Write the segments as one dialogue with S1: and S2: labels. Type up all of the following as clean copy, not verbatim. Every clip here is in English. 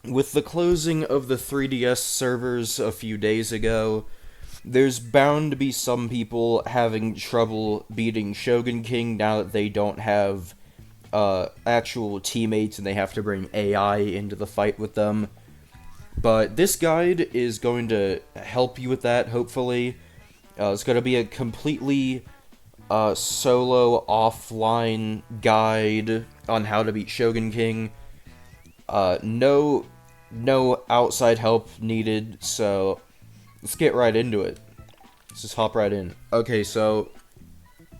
S1: with the closing of the 3DS servers a few days ago, there's bound to be some people having trouble beating Shogun King now that they don't have actual teammates and they have to bring AI into the fight with them. But this guide is going to help you with that, hopefully. It's going to be a completely solo offline guide on how to beat Shogun King. No outside help needed, so let's get right into it. Let's just hop right in. Okay, so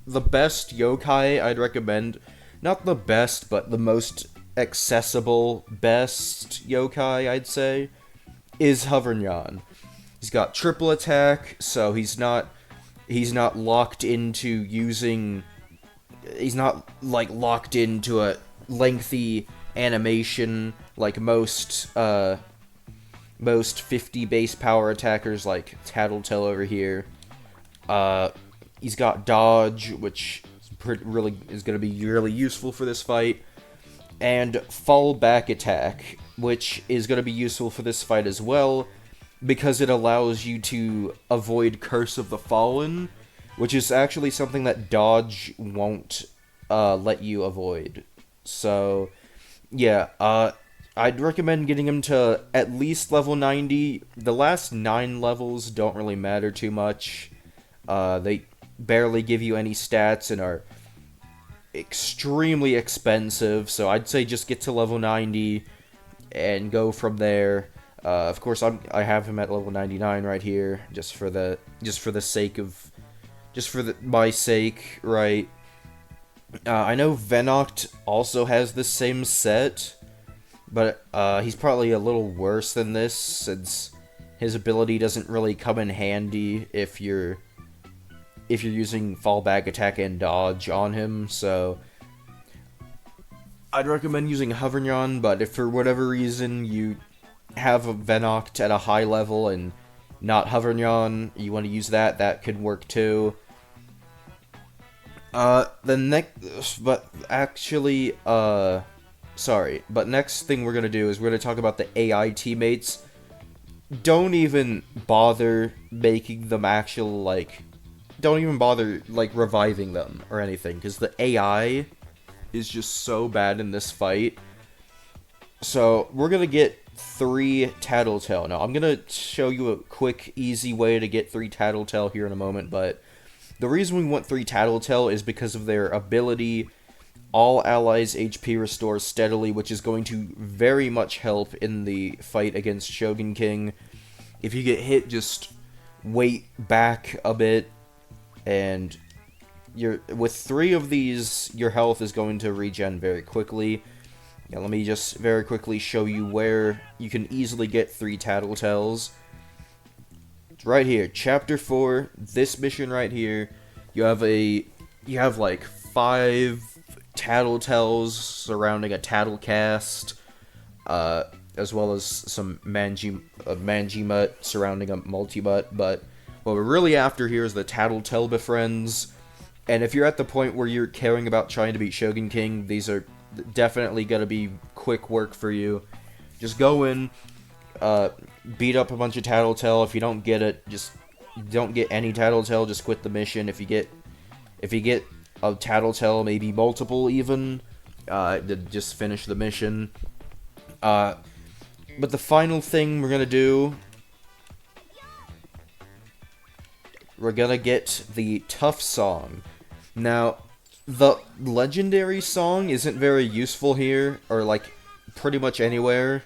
S1: the best yokai I'd recommend, not the best, but the most accessible best yokai I'd say, is Hovernyan. He's got triple attack, so he's not locked into using, he's not like locked into a lengthy animation like most 50 base power attackers like Tattletale over here. He's got dodge, which really is going to be really useful for this fight, and fall back attack, which is going to be useful for this fight as well, because it allows you to avoid Curse of the Fallen, which is actually something that dodge won't let you avoid. So, yeah, I'd recommend getting him to at least level 90. The last 9 levels don't really matter too much. They barely give you any stats and are extremely expensive, so I'd say just get to level 90 and go from there. Of course, I have him at level 99 right here, just for the sake of, my sake, right? I know Venoct also has the same set, but he's probably a little worse than this, since his ability doesn't really come in handy if you're using fallback attack and dodge on him. So I'd recommend using Hovernyan, but if for whatever reason you have a Venoct at a high level and not Hovernyan, you want to use that could work too. Next thing we're gonna do is we're gonna talk about the AI teammates. Don't even bother making them don't even bother, reviving them or anything, because the AI is just so bad in this fight. So, we're gonna get 3 Tattletale. Now, I'm gonna show you a quick, easy way to get 3 Tattletale here in a moment, but the reason we want 3 Tattletale is because of their ability, all allies HP restores steadily, which is going to very much help in the fight against Shogun King. If you get hit, just wait back a bit, and with 3 of these, your health is going to regen very quickly. Yeah, let me just very quickly show you where you can easily get 3 Tattletales. Right here, Chapter 4, this mission right here, you have like 5 Tattletales surrounding a Tattlecast, as well as some Manjimut surrounding a Multimut, but what we're really after here is the Tattletale befriends, and if you're at the point where you're caring about trying to beat Shogun King, these are definitely gonna be quick work for you. Just go in, beat up a bunch of Tattletale. If you don't get it, don't get any Tattletale, just quit the mission. If you get a Tattletale, maybe multiple even, just finish the mission. But the final thing we're gonna do, we're gonna get the Tough Song. Now, the Legendary Song isn't very useful here, or pretty much anywhere.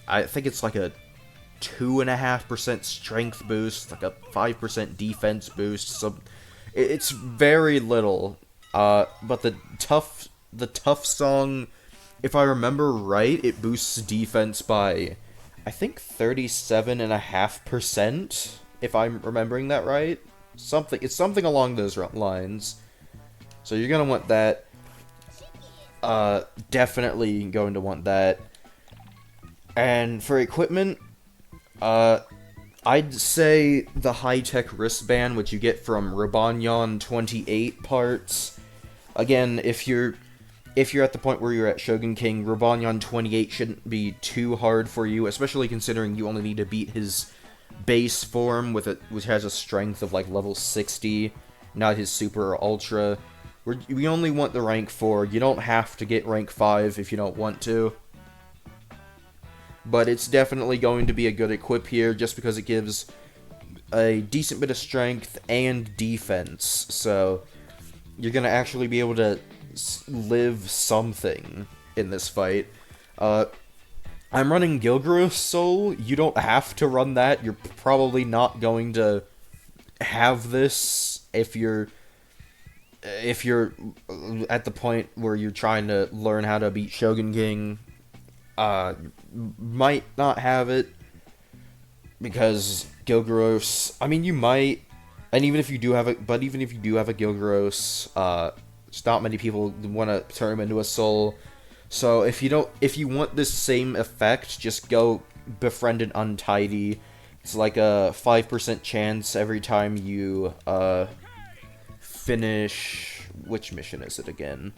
S1: I think it's like a 2.5% strength boost, like a 5% defense boost, so it's very little. But the Tough Song, if I remember right, it boosts defense by, I think, 37.5%, if I'm remembering that right. It's something along those lines. So you're gonna want that. Definitely going to want that. And for equipment, I'd say the high-tech wristband, which you get from Rabanyan 28 parts. Again, if you're if you're at the point where you're at Shogun King, Robonyan 28 shouldn't be too hard for you, especially considering you only need to beat his base form, which has a strength of like level 60, not his super or ultra. We only want the rank 4. You don't have to get rank 5 if you don't want to. But it's definitely going to be a good equip here, just because it gives a decent bit of strength and defense. So you're going to actually be able to live something in this fight. I'm running Gilgaro's Soul. You don't have to run that. You're probably not going to have this if you're at the point where you're trying to learn how to beat Shogun King. Might not have it because Gilgaros. I mean, you might, and even if you do have it, but even if you do have a Gilgaros, not many people want to turn him into a soul. So if you want this same effect, just go befriend an Untidy. It's like a 5% chance every time you finish. Which mission is it again?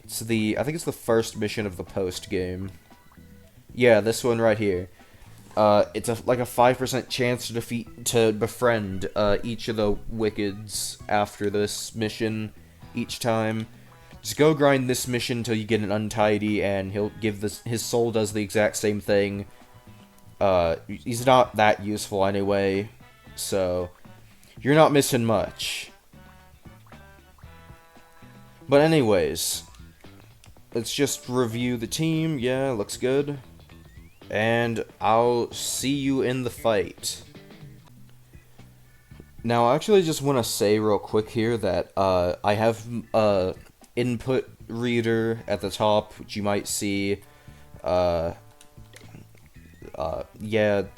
S1: I think it's the first mission of the post game. Yeah, this one right here. It's like a 5% chance to befriend each of the Wickeds after this mission each time. Just go grind this mission until you get an Untidy, and he'll give his soul does the exact same thing. He's not that useful anyway, so you're not missing much. But anyways, let's just review the team. Yeah, looks good. And I'll see you in the fight. Now, I actually just want to say real quick here that I have input reader at the top, which you might see. Yeah,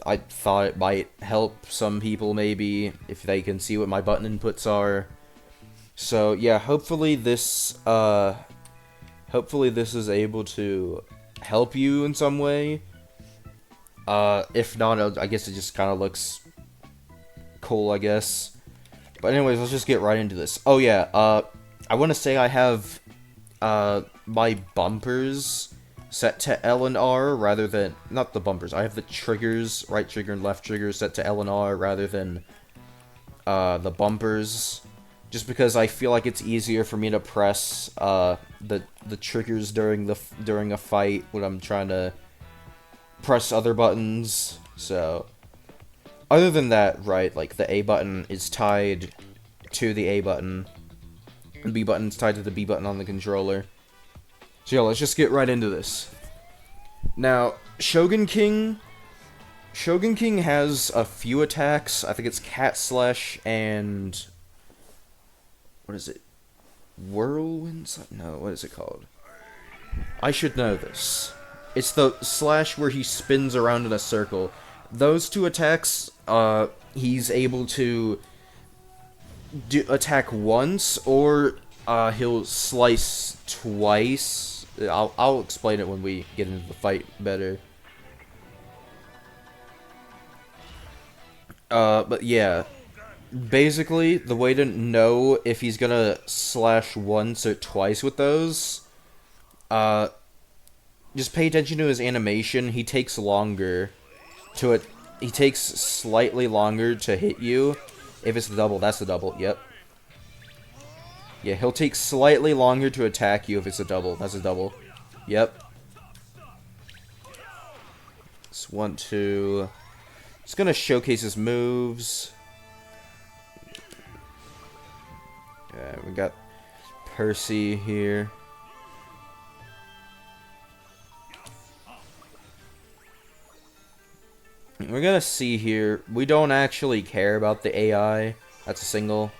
S1: I thought it might help some people maybe if they can see what my button inputs are. So yeah, hopefully this is able to help you in some way. If not, I guess it just kind of looks cool, I guess. But anyways, let's just get right into this. Oh yeah, I want to say I have my bumpers set to L and R rather than, not the bumpers, I have the triggers, right trigger and left trigger set to L and R rather than the bumpers. Just because I feel like it's easier for me to press the triggers during a fight when I'm trying to press other buttons. So other than that, right, like the A button is tied to the A button, the B button is tied to the B button on the controller. So yeah, let's just get right into this. Now, Shogun King has a few attacks. I think it's Cat Slash and what is it? Whirlwind? No, what is it called? I should know this. It's the slash where he spins around in a circle. Those two attacks, he's able to attack once, or he'll slice twice. I'll explain it when we get into the fight better. But yeah. Basically, the way to know if he's gonna slash once or twice with those, just pay attention to his animation. He takes longer he takes slightly longer to hit you. If it's the double, that's the double, yep. Yeah, he'll take slightly longer to attack you if it's a double, that's a double. Yep. It's 1, 2. Just gonna showcase his moves. Yeah, we got Percy here. We're gonna see here. We don't actually care about the AI. That's a single.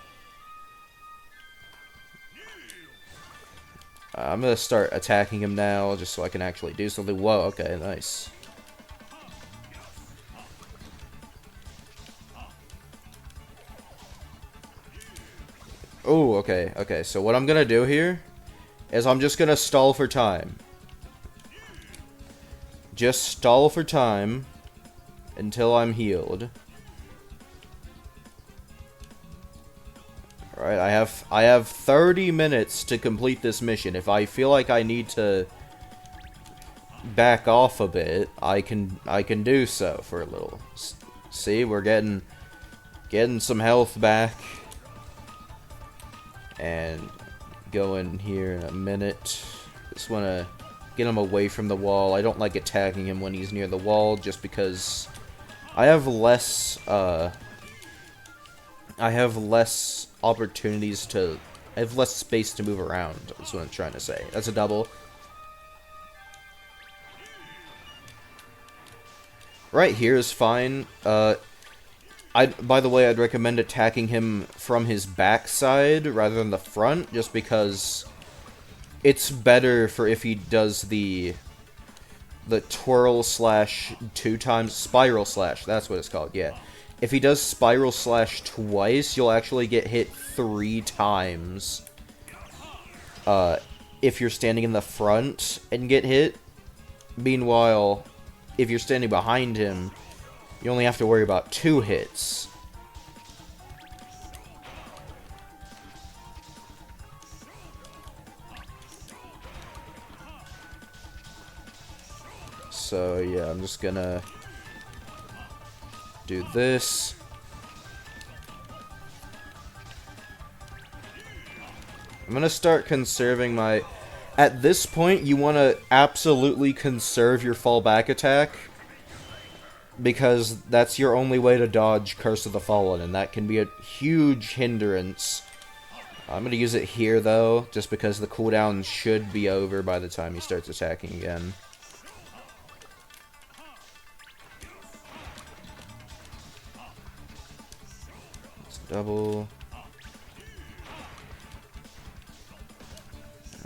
S1: I'm gonna start attacking him now just so I can actually do something. Whoa, okay, nice. Oh, okay, okay. So what I'm gonna do here is I'm just gonna stall for time. Just stall for time until I'm healed. Alright, I have 30 minutes to complete this mission. If I feel like I need to back off a bit, I can do so for a little. See, we're getting some health back. And go in here in a minute. Just want to get him away from the wall. I don't like attacking him when he's near the wall, just because I have less opportunities to... I have less space to move around, that's what I'm trying to say. That's a double. Right here is fine. By the way, I'd recommend attacking him from his backside rather than the front, just because it's better for if he does the twirl slash 2 times, spiral slash, that's what it's called, yeah. If he does spiral slash twice, you'll actually get hit 3 times. If you're standing in the front and get hit. Meanwhile, if you're standing behind him, you only have to worry about 2 hits. So, yeah, I'm just gonna do this. I'm gonna start conserving my... At this point, you want to absolutely conserve your fallback attack, because that's your only way to dodge Curse of the Fallen, and that can be a huge hindrance. I'm gonna use it here, though, just because the cooldown should be over by the time he starts attacking again. Let's double.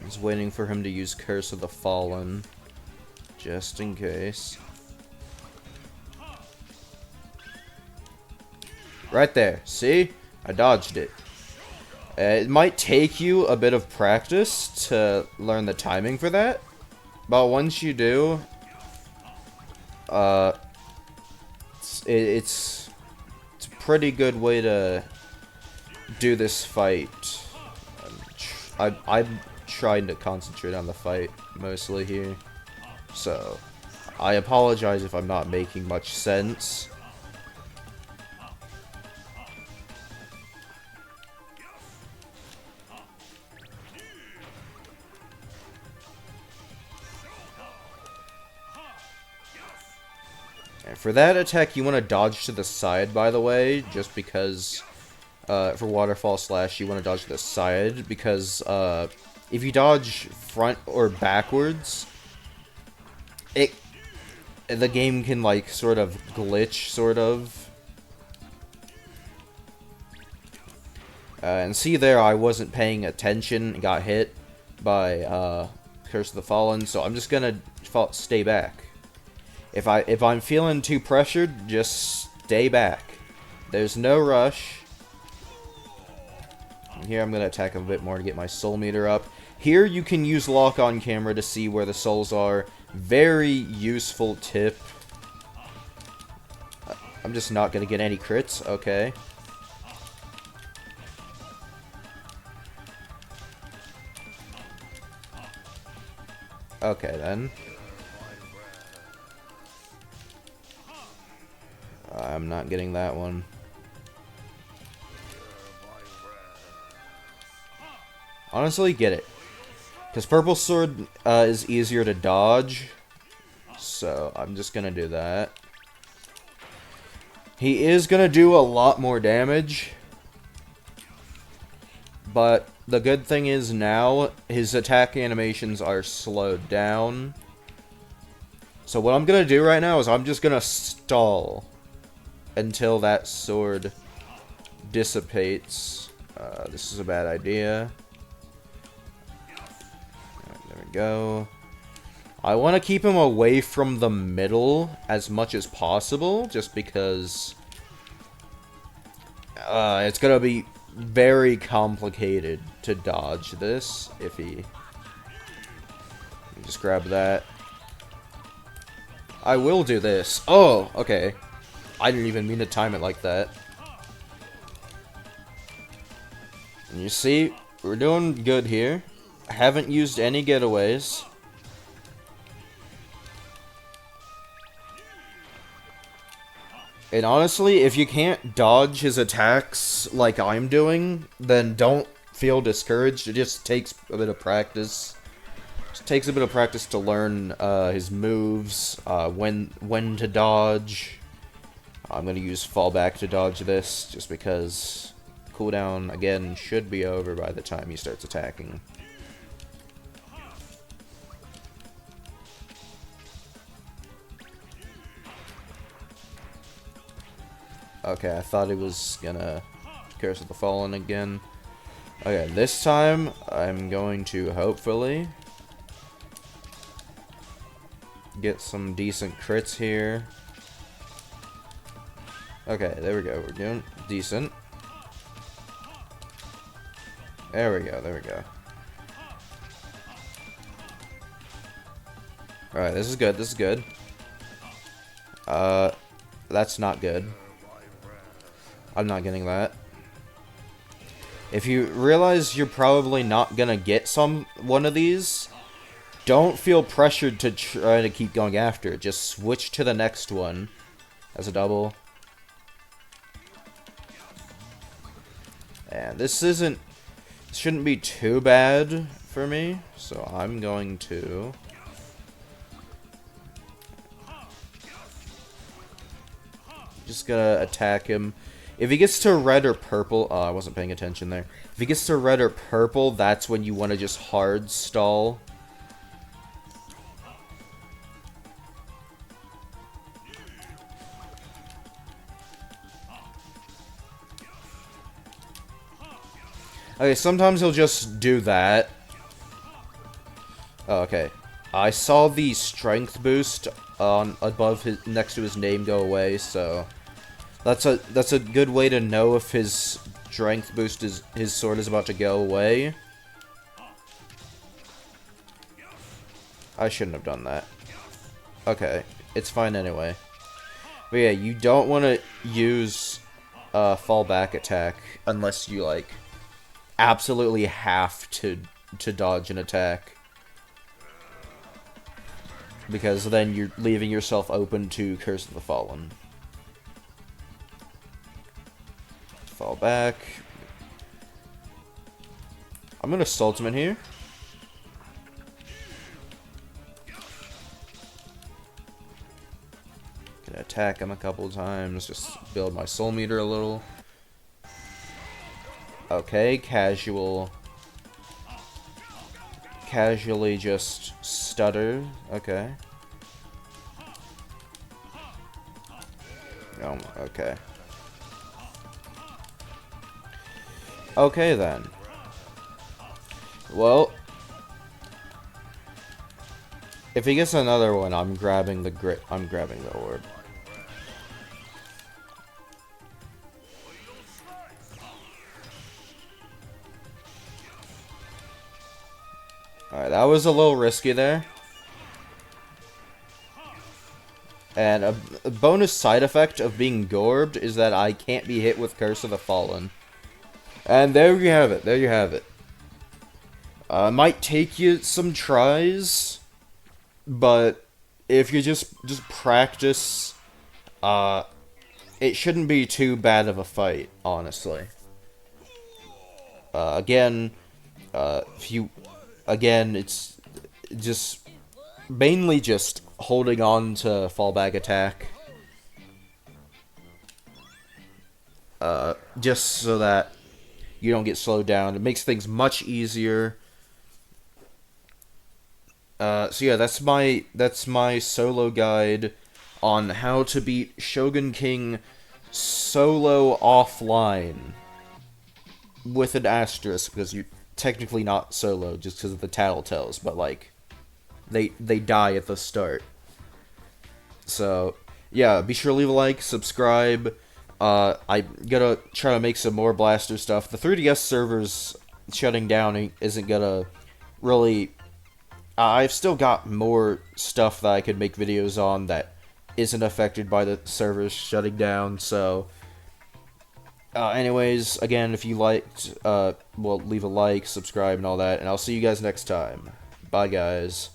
S1: I was waiting for him to use Curse of the Fallen, just in case. Right there. See? I dodged it. It might take you a bit of practice to learn the timing for that, but once you do, it's a pretty good way to do this fight. I'm trying to concentrate on the fight mostly here, so I apologize if I'm not making much sense. And for that attack, you want to dodge to the side, by the way, just because, for Waterfall Slash, you want to dodge to the side, because, if you dodge front or backwards, the game can, like, sort of glitch, sort of. And see there, I wasn't paying attention and got hit by, Curse of the Fallen, so I'm just gonna stay back. If I'm feeling too pressured, just stay back. There's no rush. And here I'm gonna attack a bit more to get my soul meter up. Here you can use lock on camera to see where the souls are. Very useful tip. I'm just not gonna get any crits. Okay. Okay then. I'm not getting that one. Honestly, get it. Because Purple Sword is easier to dodge. So, I'm just gonna do that. He is gonna do a lot more damage. But the good thing is now, his attack animations are slowed down. So what I'm gonna do right now is I'm just gonna stall until that sword dissipates. This is a bad idea. There we go. I want to keep him away from the middle as much as possible, just because it's gonna be very complicated to dodge this if he... Just grab that. I will do this. Oh, okay. I didn't even mean to time it like that. You see, we're doing good here. Haven't used any getaways. And honestly, if you can't dodge his attacks like I'm doing, then don't feel discouraged. It just takes a bit of practice. It takes a bit of practice to learn his moves, when to dodge. I'm going to use fallback to dodge this, just because cooldown, again, should be over by the time he starts attacking. Okay, I thought he was gonna Curse of the Fallen again. Okay, this time, I'm going to hopefully get some decent crits here. Okay, there we go. We're doing decent. There we go, there we go. Alright, this is good, this is good. That's not good. I'm not getting that. If you realize you're probably not gonna get one of these, don't feel pressured to try to keep going after it. Just switch to the next one as a double. And this shouldn't be too bad for me, so I'm going to just gonna attack him. If he gets to red or purple, oh, I wasn't paying attention there. If he gets to red or purple, that's when you want to just hard stall. Okay, sometimes he'll just do that. Oh, okay. I saw the strength boost next to his name go away, so that's a good way to know if his strength boost his sword is about to go away. I shouldn't have done that. Okay, it's fine anyway. But yeah, you don't want to use fallback attack unless you like absolutely have to dodge an attack, because then you're leaving yourself open to Curse of the Fallen. Fall back. I'm gonna Salt him in here. Gonna attack him a couple times, just build my soul meter a little. Okay, casually just stutter. Okay. Oh, okay. Okay then. Well, if he gets another one, I'm grabbing the orb. Alright, that was a little risky there. And a bonus side effect of being gorbed is that I can't be hit with Curse of the Fallen. And there you have it, there you have it. Might take you some tries, but if you just practice, it shouldn't be too bad of a fight, honestly. Again, it's just mainly just holding on to fallback attack. Just so that you don't get slowed down. It makes things much easier. So yeah, that's my solo guide on how to beat Shogun King solo offline. With an asterisk, because you're technically not solo, just because of the tattletales, but like, they die at the start. So, yeah, be sure to leave a like, subscribe. I'm gonna try to make some more Blaster stuff. The 3DS server's shutting down isn't gonna really... I've still got more stuff that I could make videos on that isn't affected by the servers shutting down, so... Anyways, again, if you liked, well, leave a like, subscribe, and all that, and I'll see you guys next time. Bye, guys.